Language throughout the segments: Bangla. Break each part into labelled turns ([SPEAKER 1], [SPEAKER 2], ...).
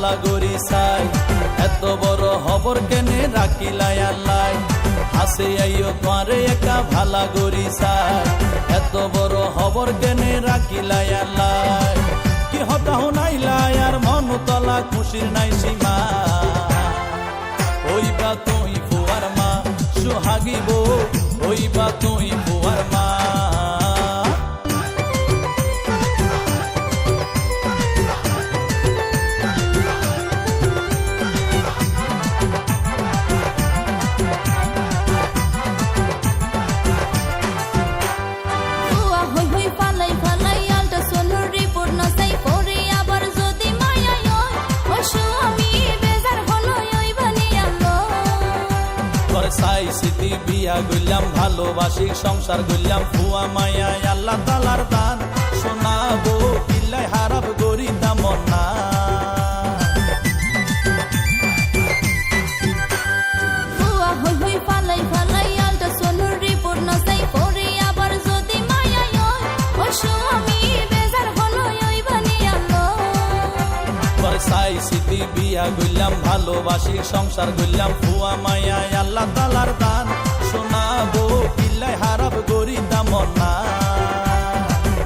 [SPEAKER 1] ভালা গরি চাই এত বড় হবর কেনে রাখিলাই আল্লাহ হাসে আইও তোমারে একা ভালা গরি চাই এত বড় হবর কেনে রাখিলাই আল্লাহ কি হতা হুনাইলাই আর মন তলা খুশির নাই সীমা ওইবা তুই ফুয়ার মা সোহাগিব ওইবা তুই ফুয়ার মা সাই স্মৃতি বিয়া গইলাম ভালোবাসি সংসার গইলাম ফুয়া মায়া আল্লাহ তালার দান শোনাবো পিল্লাই হারাব গরি তেমন না
[SPEAKER 2] ফুয়া হই হই ফালাই ফালাই আলটা সোনুর রিপোর্ট না সাই পরে আবার যদি মায়া ওই স্বামী বেজার হলো ওই বানিয়ালো
[SPEAKER 1] সাই স্মৃতি বিয়া গইলাম ভালোবাসি সংসার গইলাম ফুয়া মায়া আল্লাহ তালার দান শোনাবো পিল্লাই হারাব গরি তেমন না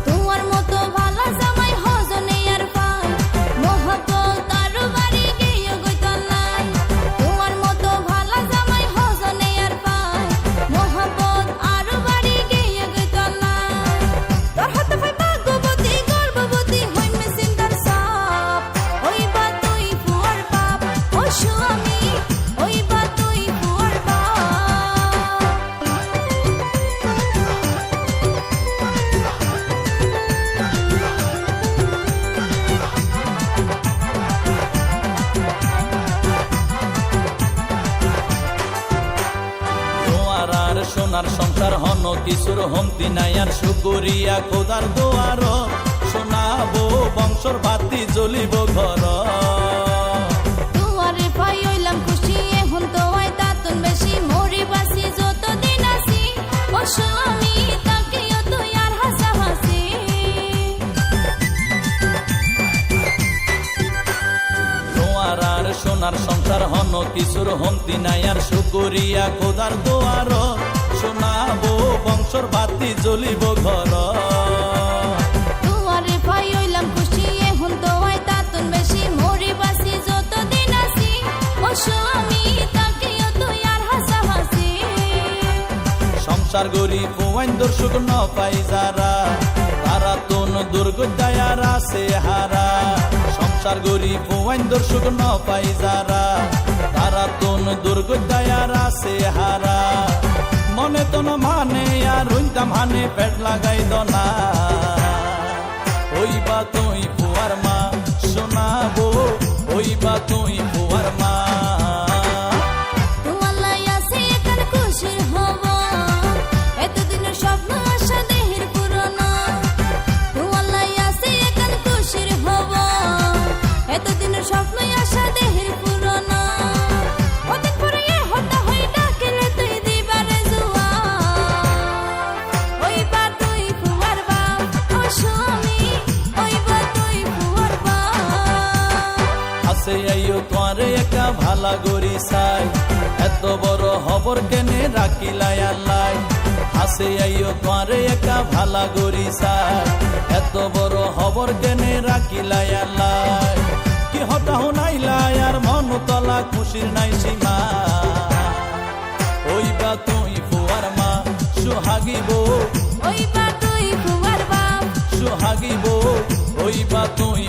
[SPEAKER 2] তোমার মতো ভালো জামাই হজনে আর পাই মোহব্বত আরো বাড়ি গিয়ে গইতলাই তোমার মতো ভালো জামাই হজনে আর পাই মোহব্বত আরো বাড়ি গিয়ে গইতলাই তোর হাতে পাই ভাগ্যবতী গর্ভবতী হই মেসিন্দার সাপ ওইবা তুই ফুয়ার বাপ ও স্বামী ওইবা তুই ফুয়ার বাপ
[SPEAKER 1] সোনার সংসার হন কিশোর হমতি নাই আর শুকুরিয়া খোদার দোয়ার শোনাবো বংশর বাতি জ্বলিব ঘর
[SPEAKER 2] তোমারে পাই হইলাম খুশি এখন তো হয় তাতুন বেশি মরি বাসি যতদিন আছি ও স্বামী তাকিও তুই আর হাসাহাসি
[SPEAKER 1] তোমার আর সোনার সংসার হন কিশোর হমতি নাই আর শুকুরিয়া খোদার দোয়ার শোনাবো বংশর বাতি জ্বলিব ঘর
[SPEAKER 2] তোমারে পাই হইলাম খুশি এখন তো হয় তাতুন বেশি মরি বাসি যতদিন আছি ও স্বামী তাকিও তুই আর হাসাহাসি
[SPEAKER 1] সংসার গরি ফুয়াইন দর্শক ন পাই যারা তারা তোন দুর্গদায়ার আছে হারা সংসার গরি ফুয়াইন দর্শক ন পাই যারা তারা তোন দুর্গদায়ার আছে হারা মনে তো না মানে আর রইতাম হানে পেট লাগাই দনা ওইবা তুই ফুয়ার মা শোনাবো ওইবা তুই ফুয়ার মা
[SPEAKER 2] তোমার লাই আছে একার খুশির হব এতদিনের স্বপ্ন আশা দেহের পুরনো তোমার লাই আছে একার খুশির হব এতদিনের স্বপ্ন আশা দেহের পুরনো ওদিন পরে হতা হই ডাকিলে তুই দিবারে জুয়া ওইবা তুই ফুয়ার বাপ ও স্বামী ওইবা তুই ফুয়ার বাপ
[SPEAKER 1] আছে আইও তোমারে একা ভালা গরি চাই এত বড় হবর কেনে রাখিলাই আল্লাহ হাসে আইও তোমারে একা ভালা গরি চাই এত বড় হবর কেনে রাখিলাই আল্লাহ কি হতা হুনাইলাই আর মন তলা খুশির নাই সীমা ওইবা তুই ফুয়ার মা সোহাগিব
[SPEAKER 2] ওইবা তুই ফুয়ার বাপ
[SPEAKER 1] সোহাগিব ওইবা তুই